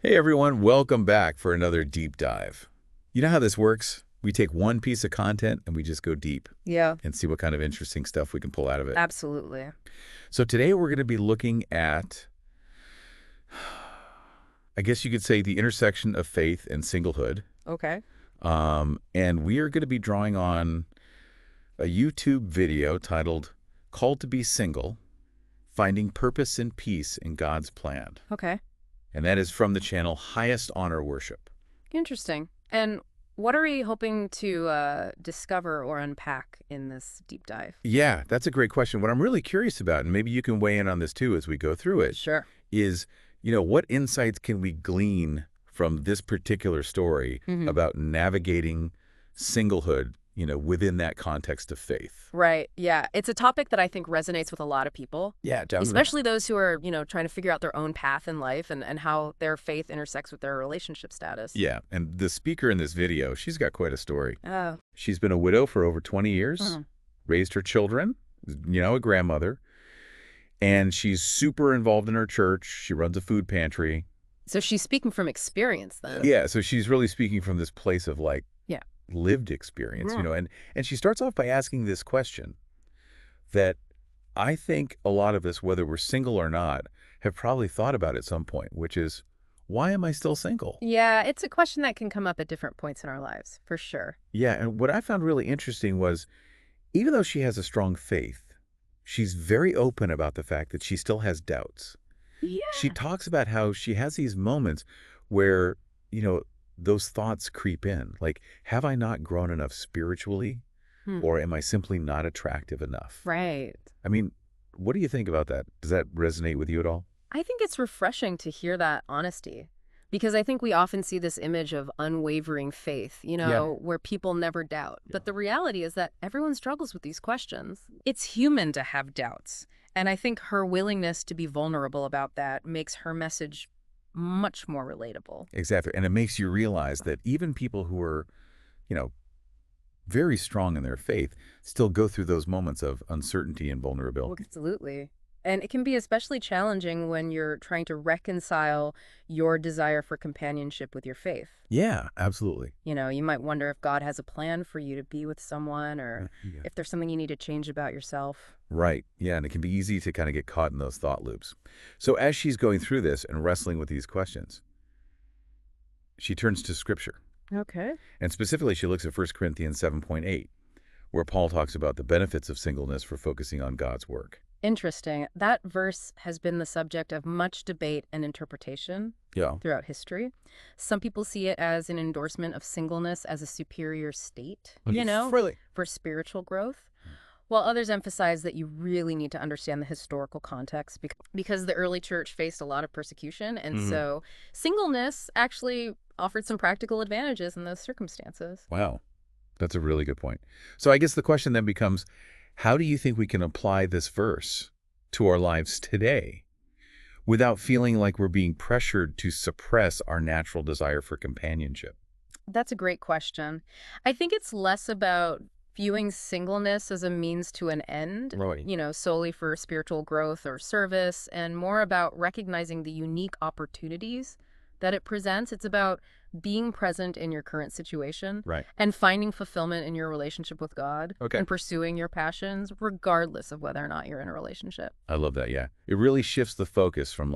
Hey everyone, welcome back for another deep dive. You know how this works? We take one piece of content and we just go deep Yeah, and see what kind of interesting stuff we can pull out of it. absolutely. So today we're going to be looking at, I guess you could say, the intersection of faith and singlehood. Okay. And we are going to be drawing on a YouTube video titled Called to be Single, Finding Purpose and Peace in God's Plan. Okay. And that is from the channel Highest Honor Worship. Interesting. And what are we hoping to discover or unpack in this deep dive? Yeah, that's a great question. What I'm really curious about, and maybe you can weigh in on this too as we go through it, Sure. is, what insights can we glean from this particular story Hmm. about navigating singlehood, within that context of faith? Right. Yeah. It's a topic that I think resonates with a lot of people, Yeah, definitely. especially those who are, trying to figure out their own path in life and how their faith intersects with their relationship status. Yeah, and the speaker in this video, she's got quite a story. Oh. She's been a widow for over 20 years, Mhm. raised her children, a grandmother, and she's super involved in her church. She runs a food pantry. So she's speaking from experience then. Yeah, so she's really speaking from this place of Yeah. lived experience, Yeah. and she starts off by asking this question that I think a lot of us, whether we're single or not, have probably thought about at some point, which is, why am I still single? Yeah, it's a question that can come up at different points in our lives, for sure. Yeah, and what I found really interesting was, even though she has a strong faith, she's very open about the fact that she still has doubts. Yeah. She talks about how she has these moments where, those thoughts creep in. Like, have I not grown enough spiritually? Hmm. Or am I simply not attractive enough? Right. I mean, what do you think about that? Does that resonate with you at all? I think it's refreshing to hear that honesty because I think we often see this image of unwavering faith, Yeah. where people never doubt. Yeah. But the reality is that everyone struggles with these questions. It's human to have doubts. And I think her willingness to be vulnerable about that makes her message much more relatable. Exactly. And it makes you realize that even people who are, you know, very strong in their faith still go through those moments of uncertainty and vulnerability. Absolutely. And it can be especially challenging when you're trying to reconcile your desire for companionship with your faith. Yeah, absolutely. You might wonder if God has a plan for you to be with someone or Yeah. if there's something you need to change about yourself. Right. Yeah, and it can be easy to kind of get caught in those thought loops. So as she's going through this and wrestling with these questions, she turns to Scripture. Okay. And specifically, she looks at 1 Corinthians 7:8, where Paul talks about the benefits of singleness for focusing on God's work. Interesting. That verse has been the subject of much debate and interpretation Yeah. throughout history. Some people see it as an endorsement of singleness as a superior state, Really? for spiritual growth, while others emphasize that you really need to understand the historical context because the early church faced a lot of persecution, and Mhm. so singleness actually offered some practical advantages in those circumstances. Wow. That's a really good point. So I guess the question then becomes, how do you think we can apply this verse to our lives today without feeling like we're being pressured to suppress our natural desire for companionship? That's a great question. I think it's less about viewing singleness as a means to an end, Right. solely for spiritual growth or service, and more about recognizing the unique opportunities that it presents. It's about being present in your current situation Right. and finding fulfillment in your relationship with God Okay. and pursuing your passions, regardless of whether or not you're in a relationship. I love that. Yeah. It really shifts the focus from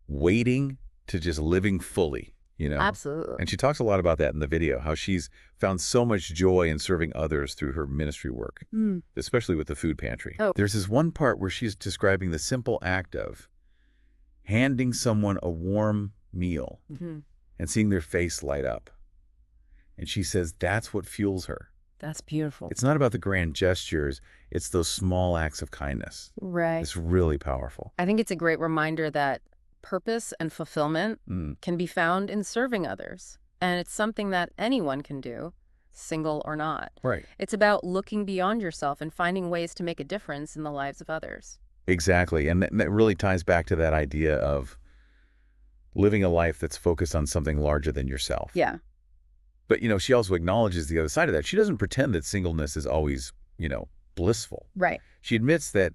waiting to just living fully. Absolutely. And she talks a lot about that in the video, how she's found so much joy in serving others through her ministry work, Mm. especially with the food pantry. Oh. There's this one part where she's describing the simple act of handing someone a warm meal Mhm. and seeing their face light up. And she says that's what fuels her. That's beautiful. It's not about the grand gestures, it's those small acts of kindness. Right. It's really powerful. I think it's a great reminder that purpose and fulfillment Mm. can be found in serving others. And it's something that anyone can do, single or not. Right. It's about looking beyond yourself and finding ways to make a difference in the lives of others. Exactly. And that really ties back to that idea of living a life that's focused on something larger than yourself. Yeah. But, she also acknowledges the other side of that. She doesn't pretend that singleness is always, blissful. Right. She admits that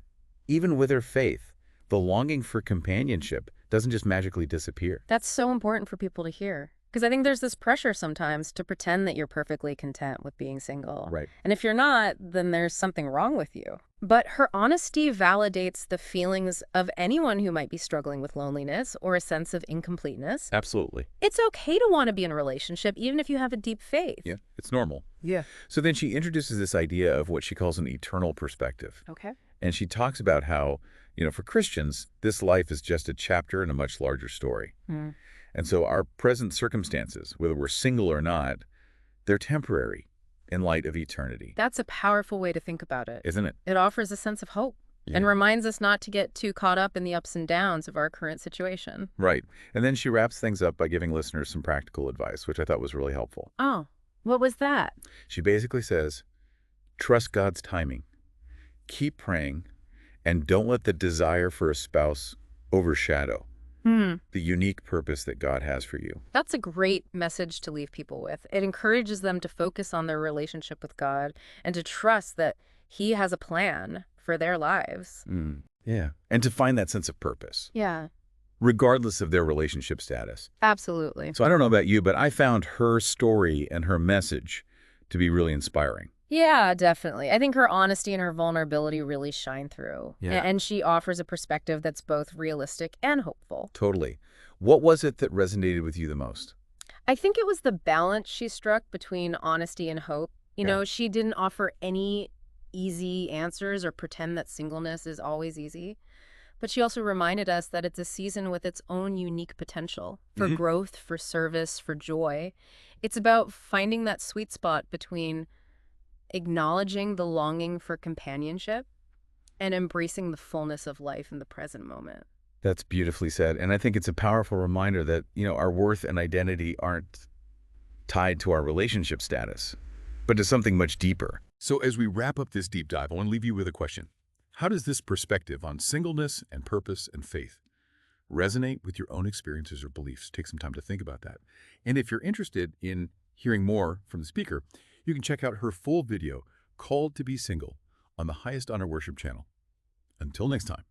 even with her faith, the longing for companionship doesn't just magically disappear. That's so important for people to hear. Because I think there's this pressure sometimes to pretend that you're perfectly content with being single. Right. And if you're not, then there's something wrong with you. But her honesty validates the feelings of anyone who might be struggling with loneliness or a sense of incompleteness. Absolutely. It's okay to want to be in a relationship, even if you have a deep faith. Yeah, it's normal. Yeah. So then she introduces this idea of what she calls an eternal perspective. Okay. And she talks about how, for Christians, this life is just a chapter in a much larger story. Mm. And so our present circumstances, whether we're single or not, they're temporary in light of eternity. That's a powerful way to think about it. Isn't it? It offers a sense of hope and reminds us not to get too caught up in the ups and downs of our current situation. Right. And then she wraps things up by giving listeners some practical advice, which I thought was really helpful. Oh, what was that? She basically says, trust God's timing, keep praying, and don't let the desire for a spouse overshadow the unique purpose that God has for you. That's a great message to leave people with. It encourages them to focus on their relationship with God and to trust that He has a plan for their lives. Yeah. And to find that sense of purpose, Yeah, regardless of their relationship status. absolutely. So I don't know about you, but I found her story and her message to be really inspiring. Yeah, definitely. I think her honesty and her vulnerability really shine through. Yeah. And she offers a perspective that's both realistic and hopeful. Totally. What was it that resonated with you the most? I think it was the balance she struck between honesty and hope. Yeah. She didn't offer any easy answers or pretend that singleness is always easy. But she also reminded us that it's a season with its own unique potential for growth, for service, for joy. It's about finding that sweet spot between acknowledging the longing for companionship and embracing the fullness of life in the present moment. That's beautifully said. And I think it's a powerful reminder that, our worth and identity aren't tied to our relationship status, but to something much deeper. So as we wrap up this deep dive, I want to leave you with a question. How does this perspective on singleness and purpose and faith resonate with your own experiences or beliefs? Take some time to think about that. And if you're interested in hearing more from the speaker, you can check out her full video, Called to be Single, on the Highest Honor Worship channel. Until next time.